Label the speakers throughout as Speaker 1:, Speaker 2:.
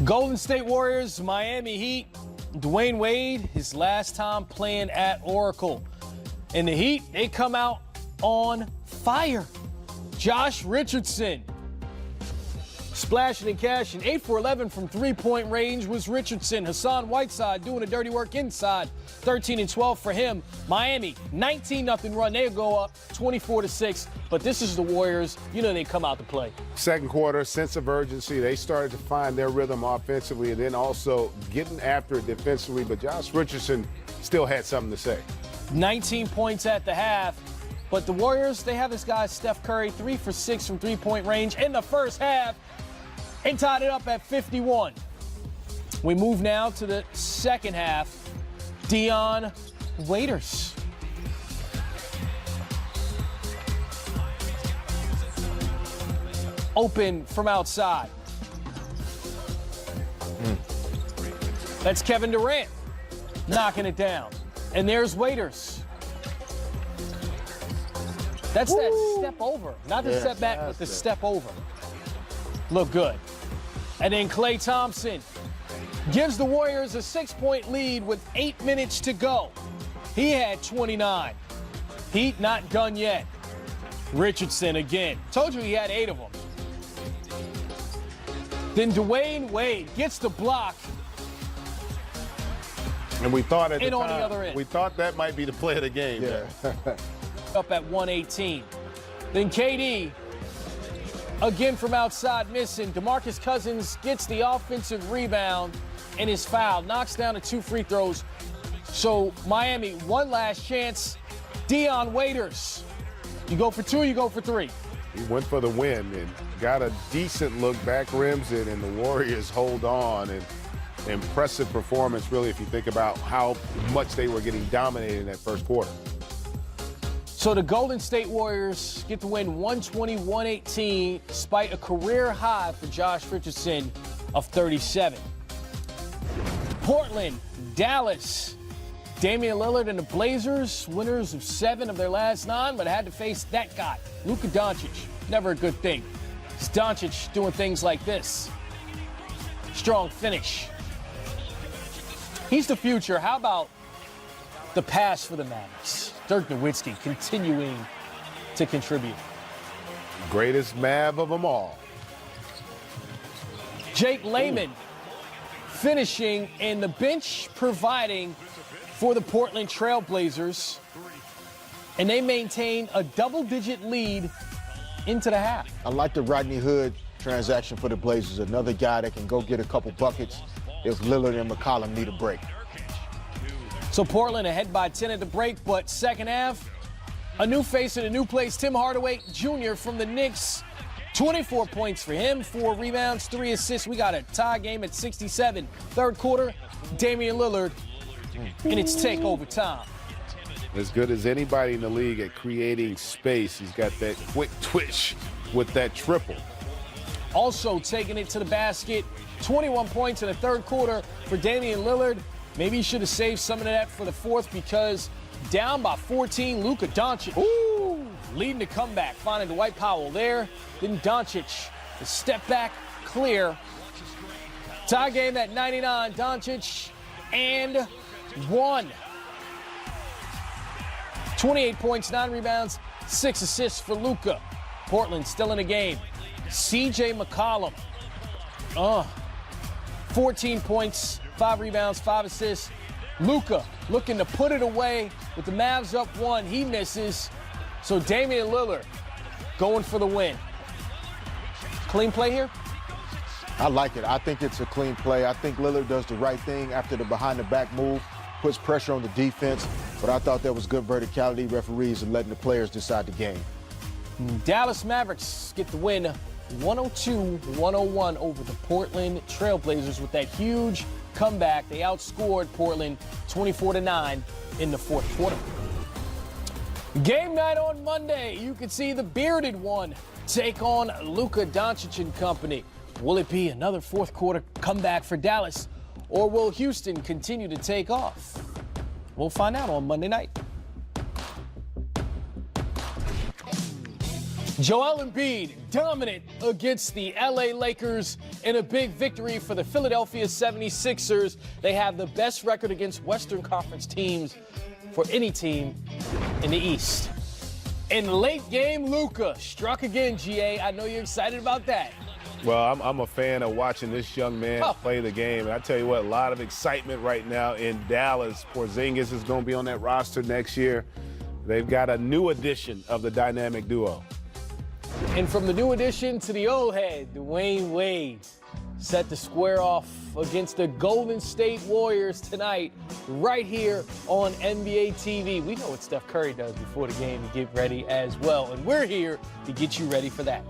Speaker 1: Golden State Warriors, Miami Heat. Dwayne Wade, his last time playing at Oracle. And the Heat, they come out on fire. Josh Richardson, splashing and cashing. 8 for 11 from three-point range was Richardson. Hassan Whiteside doing the dirty work inside. 13 and 12 for him. Miami, 19-0 run. They'll go up 24-6. But this is the Warriors. You know they come out to play.
Speaker 2: Second quarter, sense of urgency. They started to find their rhythm offensively and then also getting after it defensively. But Josh Richardson still had something to say. 19
Speaker 1: points at the half. But the Warriors, they have this guy, Steph Curry, 3 for 6 from three-point range in the first half and tied it up at 51. We move now to the second half. Dion Waiters. Open from outside. That's Kevin Durant knocking it down. And there's Waiters. That's that step over. Not the step back, but the step over. Look good. And then Klay Thompson gives the Warriors a 6-point lead with 8 minutes to go. He had 29. Heat not done yet. Richardson again. Told you he had 8 of them. Then Dwayne Wade gets the block.
Speaker 2: And we thought at the
Speaker 1: on the
Speaker 2: time,
Speaker 1: other end.
Speaker 2: we thought that might be the play of the game.
Speaker 3: Yeah.
Speaker 1: Up at 118. Then KD again from outside missing. DeMarcus Cousins gets the offensive rebound and is fouled. Knocks down the 2 free throws. So Miami, one last chance. Dion Waiters. You go for 2, you go for 3.
Speaker 2: He went for the win and got a decent look, back rims it, and the Warriors hold on. And impressive performance, really, if you think about how much they were getting dominated in that first quarter.
Speaker 1: So the Golden State Warriors get the win 120-118, despite a career high for Josh Richardson of 37. Portland, Dallas. Damian Lillard and the Blazers, winners of 7 of their last 9, but had to face that guy, Luka Doncic. Never a good thing. It's Doncic doing things like this. Strong finish. He's the future. How about the pass for the Mavericks? Dirk Nowitzki continuing to contribute.
Speaker 2: Greatest Mav of them all.
Speaker 1: Jake Layman finishing, and the bench providing for the Portland Trail Blazers, and they maintain a double-digit lead into the half.
Speaker 3: I like the Rodney Hood transaction for the Blazers. Another guy that can go get a couple buckets if Lillard and McCollum need a break.
Speaker 1: So Portland ahead by 10 at the break, but second half, a new face in a new place. Tim Hardaway Jr. from the Knicks, 24 points for him, 4 rebounds, 3 assists. We got a tie game at 67. Third quarter, Damian Lillard, and it's takeover time.
Speaker 2: As good as anybody in the league at creating space. He's got that quick twitch with that triple.
Speaker 1: Also taking it to the basket, 21 points in the third quarter for Damian Lillard. Maybe he should have saved some of that for the fourth, because down by 14, Luka Doncic leading the comeback, finding Dwight Powell there. Then Doncic, the step back, clear. Tie game at 99, Doncic and 1. 28 points, 9 rebounds, 6 assists for Luka. Portland still in the game. CJ McCollum, 14 points, 5 rebounds, 5 assists. Luka looking to put it away with the Mavs up 1. He misses. So Damian Lillard going for the win. Clean play here?
Speaker 3: I like it. I think it's a clean play. I think Lillard does the right thing after the behind-the-back move, puts pressure on the defense, but I thought that was good verticality. Referees and letting the players decide the game.
Speaker 1: Dallas Mavericks get the win 102-101 over the Portland Trail Blazers with that huge comeback. They outscored Portland 24-9 in the fourth quarter. Game night on Monday. You can see the bearded one take on Luka Doncic and company. Will it be another fourth quarter comeback for Dallas, or will Houston continue to take off? We'll find out on Monday night. Joel Embiid dominant against the LA Lakers in a big victory for the Philadelphia 76ers. They have the best record against Western Conference teams for any team in the East. In late game, Luka struck again, GA. I know you're excited about that.
Speaker 2: Well, I'm a fan of watching this young man play the game. And I tell you what, a lot of excitement right now in Dallas. Porzingis is going to be on that roster next year. They've got a new addition of the dynamic duo.
Speaker 1: And from the new addition to the old head, Dwayne Wade, set to square off against the Golden State Warriors tonight, right here on NBA TV. We know what Steph Curry does before the game to get ready as well, and we're here to get you ready for that.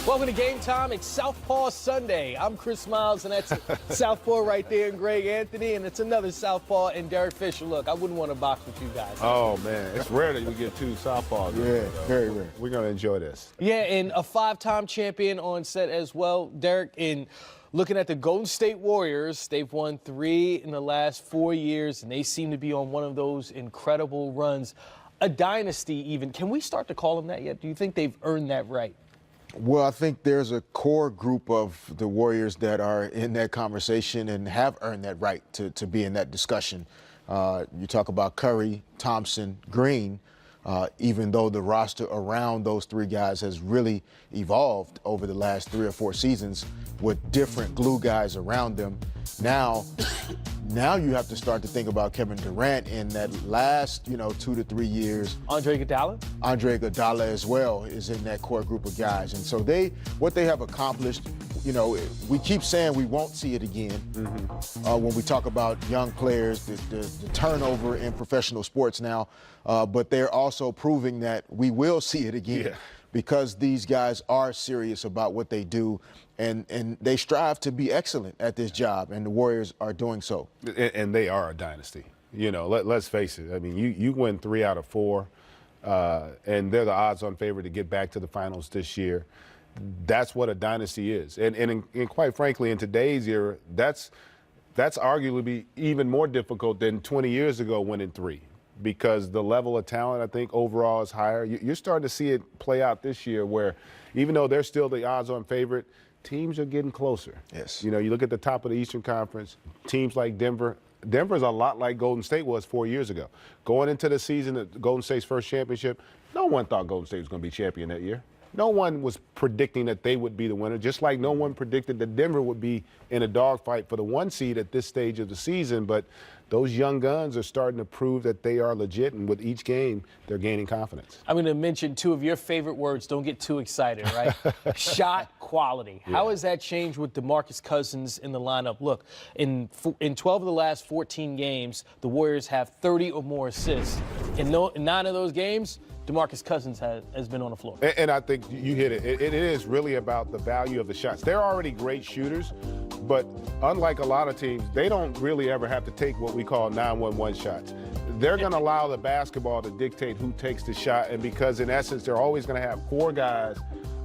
Speaker 1: Welcome to Game Time. It's Southpaw Sunday. I'm Chris Miles, and that's Southpaw right there, and Greg Anthony, and it's another Southpaw and Derek Fisher. Look, I wouldn't want to box with you guys.
Speaker 2: Oh, man. It's rare that we get two Southpaws.
Speaker 3: Yeah, very rare.
Speaker 2: We're going to enjoy this.
Speaker 1: Yeah, and a five-time champion on set as well, Derek. In looking at the Golden State Warriors, they've won 3 in the last 4 years, and they seem to be on one of those incredible runs. A dynasty, even. Can we start to call them that yet? Do you think they've earned that right?
Speaker 3: Well, I think there's a core group of the Warriors that are in that conversation and have earned that right to be in that discussion. You talk about Curry, Thompson, Green, even though the roster around those 3 guys has really evolved over the last 3 or 4 seasons with different glue guys around them. Now you have to start to think about Kevin Durant in that last, 2 to 3 years.
Speaker 1: Andre Iguodala?
Speaker 3: Andre Iguodala as well is in that core group of guys. And so what they have accomplished, we keep saying we won't see it again when we talk about young players, the turnover in professional sports now. But they're also proving that we will see it again because these guys are serious about what they do. And they strive to be excellent at this job, and the Warriors are doing so.
Speaker 2: And they are a dynasty. Let's face it. I mean, you win 3 out of 4, and they're the odds-on favorite to get back to the finals this year. That's what a dynasty is. And quite frankly, in today's era, that's arguably even more difficult than 20 years ago winning 3. Because the level of talent, I think, overall is higher. You're starting to see it play out this year where even though they're still the odds-on favorite, teams are getting closer.
Speaker 3: Yes.
Speaker 2: You look at the top of the Eastern Conference, teams like Denver. Denver's a lot like Golden State was 4 years ago. Going into the season, Golden State's first championship, no one thought Golden State was going to be champion that year. No one was predicting that they would be the winner, just like no one predicted that Denver would be in a dogfight for the 1 seed at this stage of the season. But those young guns are starting to prove that they are legit, and with each game, they're gaining confidence. I'm
Speaker 1: going to mention 2 of your favorite words. Don't get too excited, right? Shot quality. Yeah. How has that changed with DeMarcus Cousins in the lineup? Look, in 12 of the last 14 games, the Warriors have 30 or more assists. In 9 of those games, DeMarcus Cousins has been on the floor.
Speaker 2: And I think you hit it. It is really about the value of the shots. They're already great shooters, but unlike a lot of teams, they don't really ever have to take what we call 9-1-1 shots. They're going to allow the basketball to dictate who takes the shot, and because in essence they're always going to have 4 guys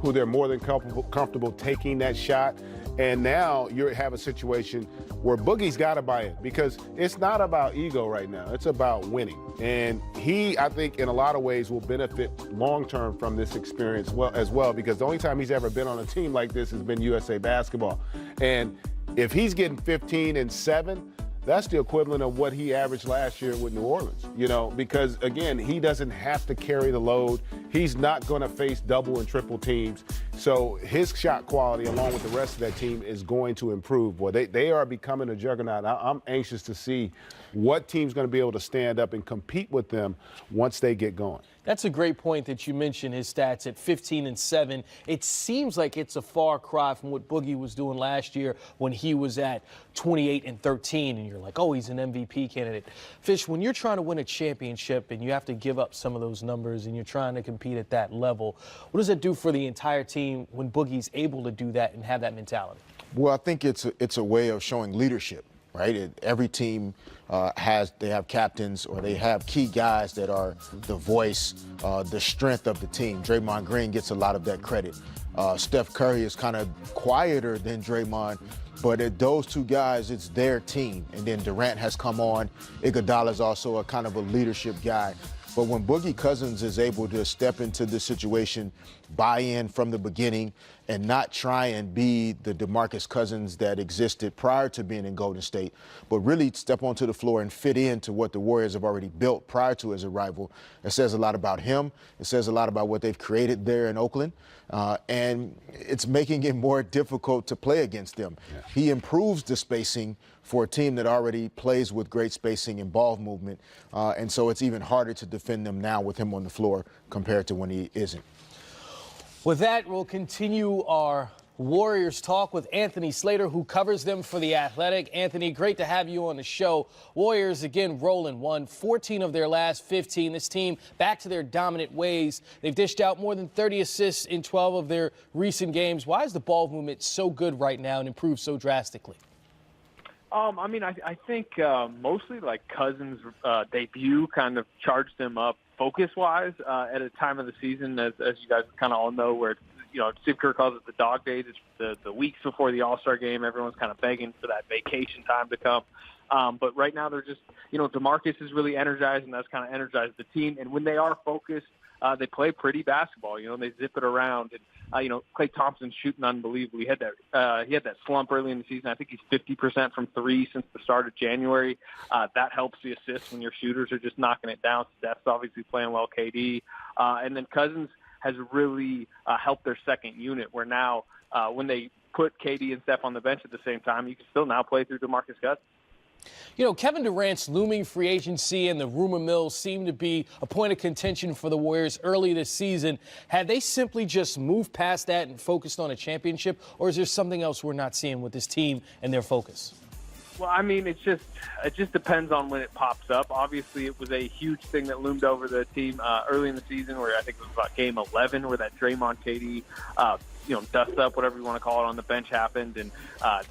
Speaker 2: who they're more than comfortable taking that shot. And now you have a situation where Boogie's got to buy it because it's not about ego right now. It's about winning. And he, I think, in a lot of ways will benefit long-term from this experience as well because the only time he's ever been on a team like this has been USA Basketball. And if he's getting 15 and 7, that's the equivalent of what he averaged last year with New Orleans, because, again, he doesn't have to carry the load. He's not going to face double and triple teams. So his shot quality, along with the rest of that team, is going to improve. Boy, they are becoming a juggernaut. I'm anxious to see what team's going to be able to stand up and compete with them once they get going.
Speaker 1: That's a great point that you mentioned, his stats at 15 and 7. It seems like it's a far cry from what Boogie was doing last year when he was at 28 and 13, and you're like, oh, he's an MVP candidate. Fish, when you're trying to win a championship and you have to give up some of those numbers and you're trying to compete at that level, what does it do for the entire team when Boogie's able to do that and have that mentality?
Speaker 3: Well, I think it's a way of showing leadership. right? Every team they have captains or they have key guys that are the voice, the strength of the team. Draymond Green gets a lot of that credit. Steph Curry is kind of quieter than Draymond, but those two guys, it's their team. And then Durant has come on. Iguodala is also a kind of a leadership guy. But when Boogie Cousins is able to step into this situation, buy in from the beginning, and not try and be the DeMarcus Cousins that existed prior to being in Golden State, but really step onto the floor and fit into what the Warriors have already built prior to his arrival, it says a lot about him. It says a lot about what they've created there in Oakland. And it's making it more difficult to play against them. Yeah. He improves the spacing for a team that already plays with great spacing and ball movement. And so it's even harder to defend them now with him on the floor compared to when he isn't.
Speaker 1: With that, we'll continue our Warriors talk with Anthony Slater, who covers them for The Athletic. Anthony, great to have you on the show. Warriors, again, rolling, won 14 of their last 15. This team back to their dominant ways. They've dished out more than 30 assists in 12 of their recent games. Why is the ball movement so good right now and improved so drastically?
Speaker 4: I think mostly like Cousins' debut kind of charged them up focus-wise at a time of the season, as you guys kind of all know, where Steve Kerr calls it the dog days. It's the weeks before the All-Star game. Everyone's kind of begging for that vacation time to come. But right now they're just, DeMarcus is really energized, and that's kind of energized the team. And when they are focused, they play pretty basketball. They zip it around. And, Klay Thompson's shooting unbelievably. He had that slump early in the season. I think he's 50% from three since the start of January. That helps the assists when your shooters are just knocking it down. Steph's obviously playing well, KD. And then Cousins has really helped their second unit, where now when they put KD and Steph on the bench at the same time, you can still now play through DeMarcus Cousins.
Speaker 1: Kevin Durant's looming free agency and the rumor mill seemed to be a point of contention for the Warriors early this season. Had they simply just moved past that and focused on a championship, or is there something else we're not seeing with this team and their focus?
Speaker 4: Well, it just depends on when it pops up. Obviously, it was a huge thing that loomed over the team early in the season, where I think it was about game 11, where that Draymond KD dust up, whatever you want to call it, on the bench happened. And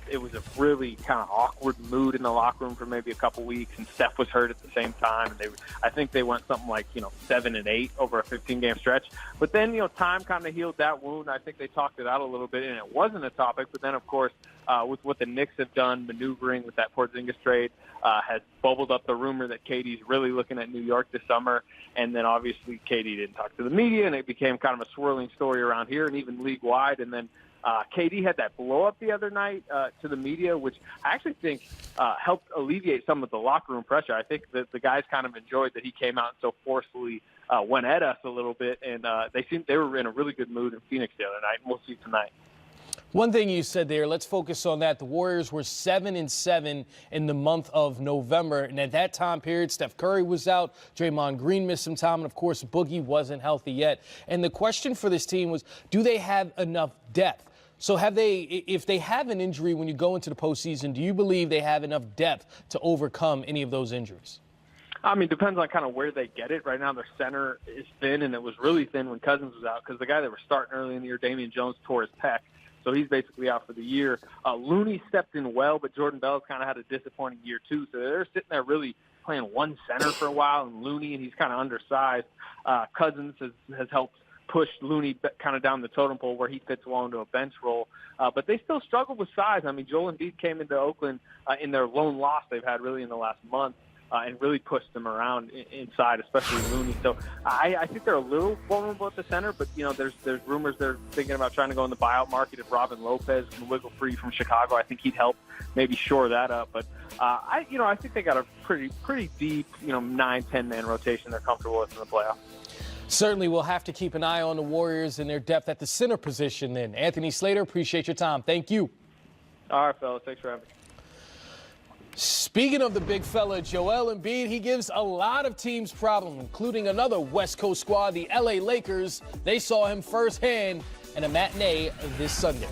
Speaker 4: it was a really kind of awkward mood in the locker room for maybe a couple weeks. And Steph was hurt at the same time. And I think they went something like, 7-8 over a 15-game stretch. But then, time kind of healed that wound. I think they talked it out a little bit, and it wasn't a topic. But then, of course, with what the Knicks have done, maneuvering with that Porzingis trade, has bubbled up the rumor that KD's really looking at New York this summer. And then obviously KD didn't talk to the media, and it became kind of a swirling story around here and even league-wide. And then KD had that blow-up the other night to the media, which I actually think helped alleviate some of the locker room pressure. I think that the guys kind of enjoyed that he came out and so forcefully went at us a little bit, and they were in a really good mood in Phoenix the other night, and we'll see tonight.
Speaker 1: One thing you said there, let's focus on that. The Warriors were 7-7 in the month of November. And at that time period, Steph Curry was out. Draymond Green missed some time. And, of course, Boogie wasn't healthy yet. And the question for this team was, do they have enough depth? So if they have an injury when you go into the postseason, do you believe they have enough depth to overcome any of those injuries?
Speaker 4: It depends on kind of where they get it. Right now, their center is thin, and it was really thin when Cousins was out because the guy that was starting early in the year, Damian Jones, tore his pec. So he's basically out for the year. Looney stepped in well, but Jordan Bell's kind of had a disappointing year too. So they're sitting there really playing one center for a while, and Looney, and he's kind of undersized. Cousins has helped push Looney kind of down the totem pole where he fits well into a bench role. But they still struggle with size. Joel Embiid came into Oakland in their lone loss they've had really in the last month. And really pushed them around inside, especially Looney. So I think they're a little vulnerable at the center, but, there's rumors they're thinking about trying to go in the buyout market. If Robin Lopez can wiggle free from Chicago, I think he'd help maybe shore that up. But, I think they got a pretty deep, 9-10 man rotation they're comfortable with in the playoffs.
Speaker 1: Certainly we'll have to keep an eye on the Warriors and their depth at the center position then. Anthony Slater, appreciate your time. Thank you.
Speaker 4: All right, fellas. Thanks for having me.
Speaker 1: Speaking of the big fella, Joel Embiid, he gives a lot of teams problems, including another West Coast squad, the LA Lakers. They saw him firsthand in a matinee this Sunday.